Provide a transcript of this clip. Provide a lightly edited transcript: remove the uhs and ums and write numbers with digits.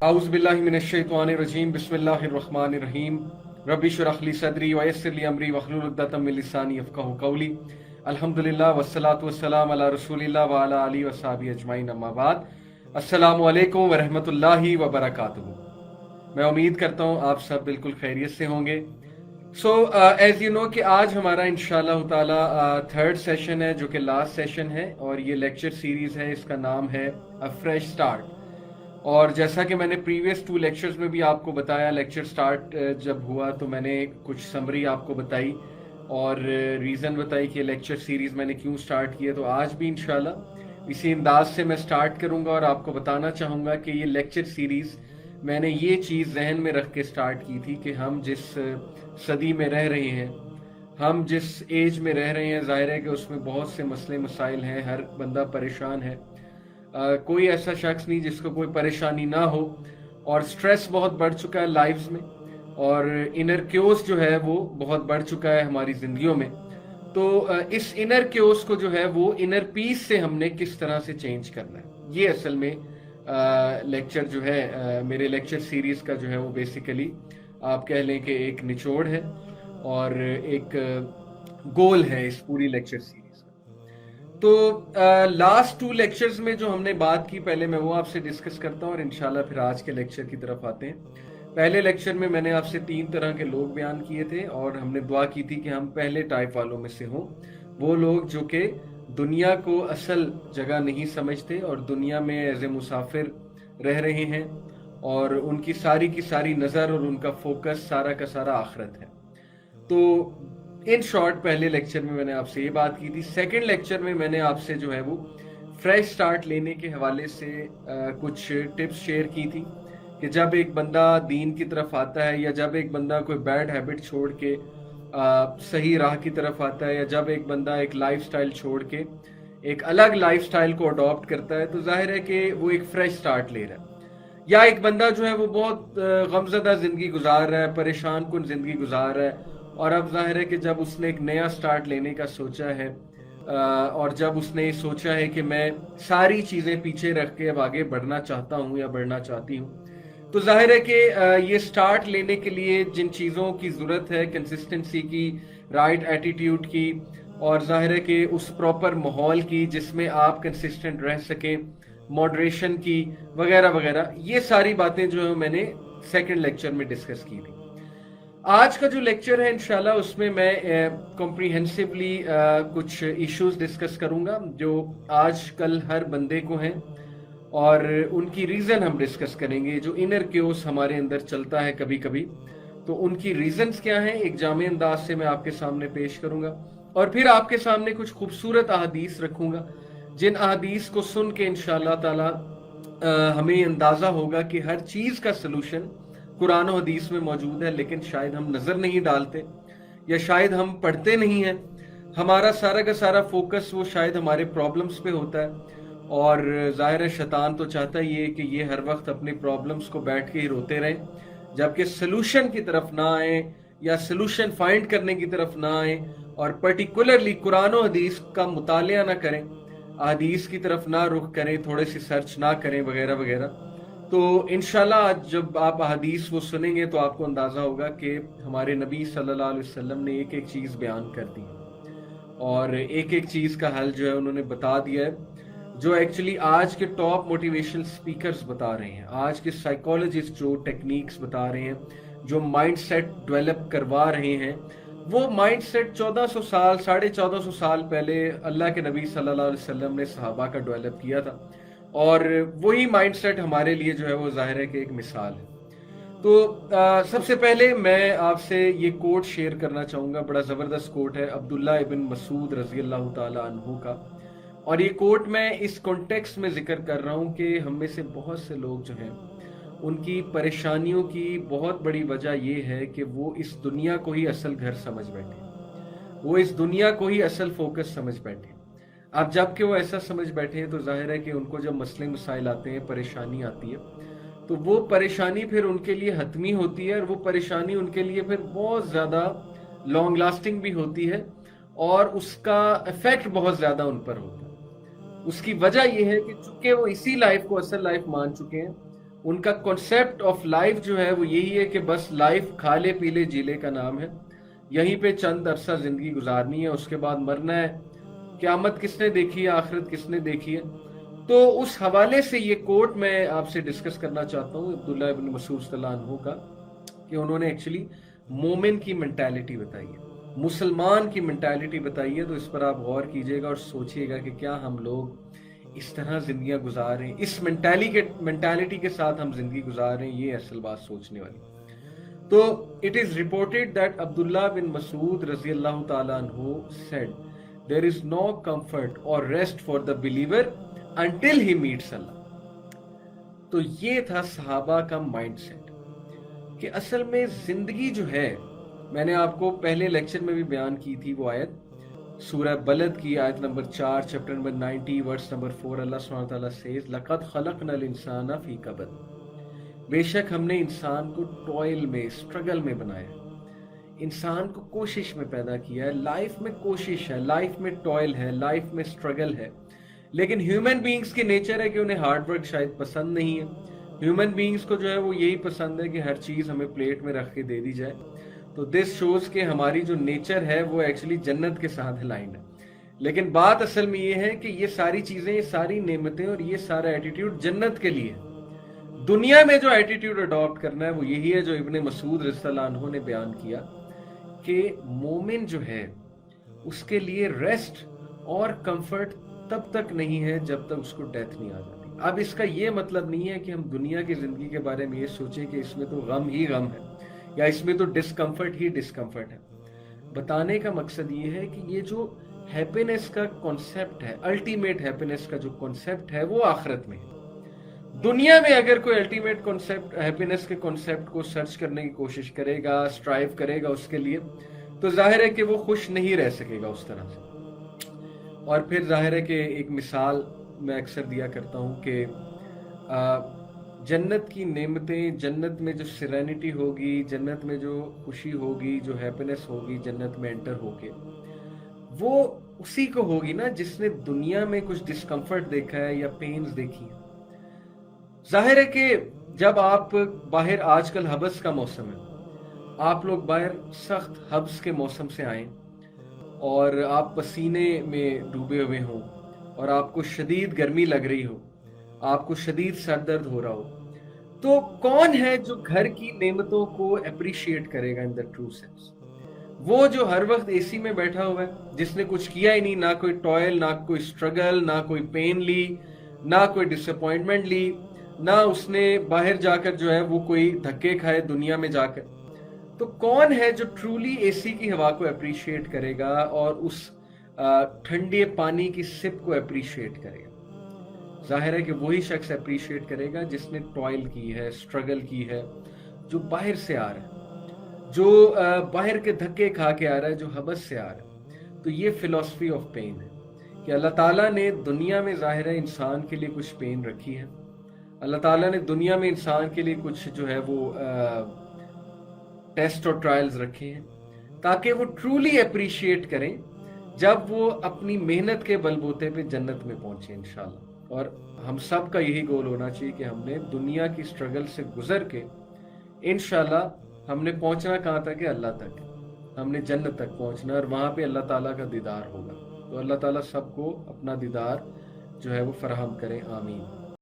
औज़ु बिल्लाहि मिनश्शैतानिर्रजीम बिस्मिल्लाहिर्रहमानिर्रहीम रब्बि इश्रह ली सदरी व यस्सिर ली अमरी वहलुल उक़दतम मिन लिसानी यफ़क़हू क़ौली अल्हम्दुलिल्लाह वस्सलातु वस्सलाम अला रसूलिल्लाह व अला आलिहि व सहाबिहि अजमाइन अम्मा बाद। अस्सलामु अलैकुम व रहमतुल्लाहि व बरकातुहू। मैं उम्मीद करता हूँ आप सब बिल्कुल खैरियत से होंगे। सो एज़ यू नो कि आज हमारा इंशाअल्लाह ताला थर्ड सेशन है जो कि लास्ट सेशन है और ये लेक्चर सीरीज़ है, इसका नाम है अ फ्रेश स्टार्ट। और जैसा कि मैंने प्रीवियस 2 लेक्चर्स में भी आपको बताया, लेक्चर स्टार्ट जब हुआ तो मैंने कुछ समरी आपको बताई और रीज़न बताई कि लेक्चर सीरीज़ मैंने क्यों स्टार्ट किया। तो आज भी इंशाल्लाह इसी अंदाज से मैं स्टार्ट करूंगा और आपको बताना चाहूँगा कि ये लेक्चर सीरीज़ मैंने ये चीज़ जहन में रख के स्टार्ट की थी कि हम जिस सदी में रह रहे हैं, हम जिस एज में रह रहे हैं, ज़ाहिर है कि उसमें बहुत से मसले मसाइल हैं, हर बंदा परेशान है। कोई ऐसा शख्स नहीं जिसको कोई परेशानी ना हो और स्ट्रेस बहुत बढ़ चुका है लाइफ्स में और इनर क्योस जो है वो बहुत बढ़ चुका है हमारी ज़िंदगियों में। तो इस इनर क्योस को जो है वो इनर पीस से हमने किस तरह से चेंज करना है, ये असल में लेक्चर जो है मेरे लेक्चर सीरीज़ का जो है वो बेसिकली आप कह लें कि एक निचोड़ है और एक गोल है इस पूरी लेक्चर सीरीज़। तो लास्ट 2 लेक्चर्स में जो हमने बात की, पहले मैं वो आपसे डिस्कस करता हूँ और इंशाल्लाह फिर आज के लेक्चर की तरफ आते हैं। पहले लेक्चर में मैंने आपसे 3 तरह के लोग बयान किए थे और हमने दुआ की थी कि हम पहले टाइप वालों में से हों, वो लोग जो कि दुनिया को असल जगह नहीं समझते और दुनिया में एज ए मुसाफिर रह रहे हैं और उनकी सारी की सारी नज़र और उनका फोकस सारा का सारा आखिरत है। तो इन शॉर्ट पहले लेक्चर में मैंने आपसे ये बात की थी। सेकंड लेक्चर में मैंने आपसे जो है वो फ्रेश स्टार्ट लेने के हवाले से कुछ टिप्स शेयर की थी कि जब एक बंदा दीन की तरफ आता है या जब एक बंदा कोई बैड हैबिट छोड़ के सही राह की तरफ आता है या जब एक बंदा एक लाइफस्टाइल छोड़ के एक अलग लाइफस्टाइल को अडॉप्ट करता है, तो जाहिर है कि वो एक फ्रेश स्टार्ट ले रहा है। या एक बंदा जो है वो बहुत गमज़दा ज़िंदगी गुजार रहा है, परेशान कुन ज़िंदगी गुजार रहा है और अब जाहिर है कि जब उसने एक नया स्टार्ट लेने का सोचा है और जब उसने ये सोचा है कि मैं सारी चीज़ें पीछे रख के अब आगे बढ़ना चाहता हूँ या बढ़ना चाहती हूँ, तो जाहिर है कि ये स्टार्ट लेने के लिए जिन चीज़ों की ज़रूरत है, कंसिस्टेंसी की, राइट एटीट्यूड की और जाहिर है कि उस प्रॉपर माहौल की जिसमें आप कंसिस्टेंट रह सकें, मॉडरेशन की वगैरह वगैरह, ये सारी बातें जो है मैंने सेकंड लेक्चर में डिस्कस की थी। आज का जो लेक्चर है इंशाल्लाह उसमें मैं कॉम्प्रिहेंसिवली कुछ इश्यूज डिस्कस करूंगा जो आज कल हर बंदे को हैं और उनकी रीज़न हम डिस्कस करेंगे। जो इनर क्योस हमारे अंदर चलता है कभी कभी, तो उनकी रीजंस क्या हैं एक जामे अंदाज से मैं आपके सामने पेश करूंगा और फिर आपके सामने कुछ खूबसूरत अहादीस रखूंगा जिन अहादीस को सुन के इंशाअल्लाह ताला हमें अंदाज़ा होगा कि हर चीज़ का सलूशन कुरान और हदीस में मौजूद है, लेकिन शायद हम नज़र नहीं डालते या शायद हम पढ़ते नहीं हैं। हमारा सारा का सारा फोकस वो शायद हमारे प्रॉब्लम्स पे होता है और ज़ाहिर है शैतान तो चाहता ही है कि ये हर वक्त अपने प्रॉब्लम्स को बैठ के ही रोते रहें, जबकि सलूशन की तरफ ना आए या सलूशन फाइंड करने की तरफ ना आए और पर्टिकुलरली कुरान और हदीस का मुतालिया ना करें, हदीस की तरफ ना रुख करें, थोड़े से सर्च ना करें वगैरह वगैरह। तो इंशाल्लाह आज जब आप हदीस वो सुनेंगे तो आपको अंदाज़ा होगा कि हमारे नबी सल्लल्लाहु अलैहि वसल्लम ने एक एक चीज़ बयान कर दी और एक एक चीज़ का हल जो है उन्होंने बता दिया है, जो एक्चुअली आज के टॉप मोटिवेशनल स्पीकर्स बता रहे हैं, आज के साइकोलॉजिस्ट जो टेक्निक्स बता रहे हैं, जो माइंडसेट डेवलप करवा रहे हैं, वो माइंडसेट 1400 साल 1450 साल पहले अल्लाह के नबी सल्लल्लाहु अलैहि वसल्लम ने सहाबा का डेवलप किया था और वही माइंडसेट हमारे लिए जो है वो जाहिर है कि एक मिसाल है। तो सबसे पहले मैं आपसे ये कोट शेयर करना चाहूँगा, बड़ा ज़बरदस्त कोट है अब्दुल्ला इब्न मसूद रज़ी अल्लाह ताला अन्हु का, और ये कोट मैं इस कॉन्टेक्स्ट में जिक्र कर रहा हूँ कि हम में से बहुत से लोग जो हैं उनकी परेशानियों की बहुत बड़ी वजह ये है कि वो इस दुनिया को ही असल घर समझ बैठे, वो इस दुनिया को ही असल फोकस समझ बैठे। अब जबकि वो ऐसा समझ बैठे हैं तो जाहिर है कि उनको जब मसले मसाइल आते हैं, परेशानी आती है, तो वो परेशानी फिर उनके लिए हतमी होती है और वो परेशानी उनके लिए फिर बहुत ज़्यादा लॉन्ग लास्टिंग भी होती है और उसका इफेक्ट बहुत ज़्यादा उन पर होता है। उसकी वजह यह है कि चूंकि वो इसी लाइफ को असल लाइफ मान चुके हैं ان کا کانسیپٹ آف لائف جو ہے وہ یہی ہے کہ بس لائف کھا لے پی لے جی لے کا نام ہے، یہیں پہ چند عرصہ زندگی گزارنی ہے، اس کے بعد مرنا ہے، قیامت کس نے دیکھی ہے، آخرت کس نے دیکھی ہے۔ تو اس حوالے سے یہ کوٹ میں آپ سے ڈسکس کرنا چاہتا ہوں عبداللہ ابن مسعود صلی اللہ عنہ کا، کہ انہوں نے ایکچولی مومن کی منٹیلٹی بتائی ہے، مسلمان کی منٹیلٹی بتائی ہے۔ تو اس پر آپ غور کیجئے گا اور سوچئے گا کہ کیا ہم لوگ اس طرح زندگیاں گزار رہے ہیں، اس منٹیلٹی کے ساتھ ہم زندگی گزار رہے ہیں، یہ اصل بات سوچنے والی۔ تو it is reported that Abdullah bin Mas'ud رضی اللہ تعالیٰ عنہ said there is no comfort or rest for the believer until he meets Allah۔ تو یہ تھا صحابہ کا مائنڈ سیٹ کہ اصل میں زندگی جو ہے، میں نے آپ کو پہلے لیکچر میں بھی بیان کی تھی وہ آیت، سورہ بلد کی آیت نمبر 4 چیپٹر نمبر 90 ورس نمبر 4، اللہ سبحانہ وتعالیٰ says لَقَدْ خَلَقْنَا الْإِنسَانَ فِي كَبَدٍ، بے شک ہم نے انسان کو ٹوائل میں، اسٹرگل میں بنایا، انسان کو کوشش میں پیدا کیا ہے، لائف میں کوشش ہے، لائف میں ٹوائل ہے، لائف میں اسٹرگل ہے۔ لیکن ہیومن بینگز کی نیچر ہے کہ انہیں ہارڈ ورک شاید پسند نہیں ہے، ہیومن بینگز کو جو ہے وہ یہی پسند ہے کہ ہر چیز ہمیں پلیٹ میں رکھ کے دے دی جائے۔ تو دس شوز کہ ہماری جو نیچر ہے وہ ایکچولی جنت کے ساتھ الائنڈ ہے۔ لیکن بات اصل میں یہ ہے کہ یہ ساری چیزیں، یہ ساری نعمتیں اور یہ سارا ایٹیٹیوڈ جنت کے لیے، دنیا میں جو ایٹیٹیوڈ اڈاپٹ کرنا ہے وہ یہی ہے جو ابن مسعود رضی اللہ عنہ نے بیان کیا کہ مومن جو ہے اس کے لیے ریسٹ اور کمفرٹ تب تک نہیں ہے جب تک اس کو ڈیتھ نہیں آ جاتی۔ اب اس کا یہ مطلب نہیں ہے کہ ہم دنیا کی زندگی کے بارے میں یہ سوچیں کہ اس میں تو غم ہی غم ہے یا اس میں تو ڈسکمفرٹ ہی ڈسکمفرٹ ہے۔ بتانے کا مقصد یہ ہے کہ یہ جو ہیپینس کا کانسیپٹ ہے، الٹیمیٹ ہیپینس کا جو کانسیپٹ ہے وہ آخرت میں ہے۔ دنیا میں اگر کوئی الٹیمیٹ کانسیپٹ ہیپینس کے کانسیپٹ کو سرچ کرنے کی کوشش کرے گا، اسٹرائیو کرے گا اس کے لیے، تو ظاہر ہے کہ وہ خوش نہیں رہ سکے گا اس طرح سے۔ اور پھر ظاہر ہے کہ ایک مثال میں اکثر دیا کرتا ہوں کہ جنت کی نعمتیں، جنت میں جو سیرینٹی ہوگی، جنت میں جو خوشی ہوگی، جو ہیپینس ہوگی جنت میں انٹر ہو کے، وہ اسی کو ہوگی نا جس نے دنیا میں کچھ ڈسکمفرٹ دیکھا ہے یا پینز دیکھی ہے۔ ظاہر ہے کہ جب آپ باہر، آج کل حبس کا موسم ہے، آپ لوگ باہر سخت حبس کے موسم سے آئیں اور آپ پسینے میں ڈوبے ہوئے ہوں اور آپ کو شدید گرمی لگ رہی ہو، آپ کو شدید سر درد ہو رہا ہو، تو کون ہے جو گھر کی نعمتوں کو اپریشیٹ کرے گا ان دا ٹرو سینس؟ وہ جو ہر وقت اے سی میں بیٹھا ہوا ہے، جس نے کچھ کیا ہی نہیں، نہ کوئی ٹوائل، نہ کوئی اسٹرگل، نہ کوئی پین لی، نہ کوئی ڈس اپوائنٹمنٹ لی، نہ اس نے باہر جا کر جو ہے وہ کوئی دھکے کھائے دنیا میں جا کر۔ تو کون ہے جو ٹرولی اے سی کی ہوا کو اپریشیٹ کرے گا اور اس ٹھنڈے پانی کی سپ کو اپریشیٹ کرے گا؟ ظاہر ہے کہ وہی شخص اپریشیٹ کرے گا جس نے ٹوائل کی ہے، اسٹرگل کی ہے، جو باہر سے آ رہا ہے، جو باہر کے دھکے کھا کے آ رہا ہے، جو حبس سے آ رہا ہے۔ تو یہ فلسفی آف پین ہے کہ اللہ تعالیٰ نے دنیا میں ظاہر ہے انسان کے لیے کچھ پین رکھی ہے، اللہ تعالیٰ نے دنیا میں انسان کے لیے کچھ جو ہے وہ ٹیسٹ اور ٹرائلز رکھے ہیں تاکہ وہ ٹرولی اپریشیٹ کریں جب وہ اپنی محنت کے بلبوتے پہ جنت میں پہنچے انشاءاللہ۔ اور ہم سب کا یہی گول ہونا چاہیے کہ ہم نے دنیا کی سٹرگل سے گزر کے انشاءاللہ ہم نے پہنچنا کہاں تک ہے؟ اللہ تک، ہم نے جنت تک پہنچنا اور وہاں پہ اللہ تعالیٰ کا دیدار ہوگا۔ تو اللہ تعالیٰ سب کو اپنا دیدار جو ہے وہ فراہم کرے، آمین۔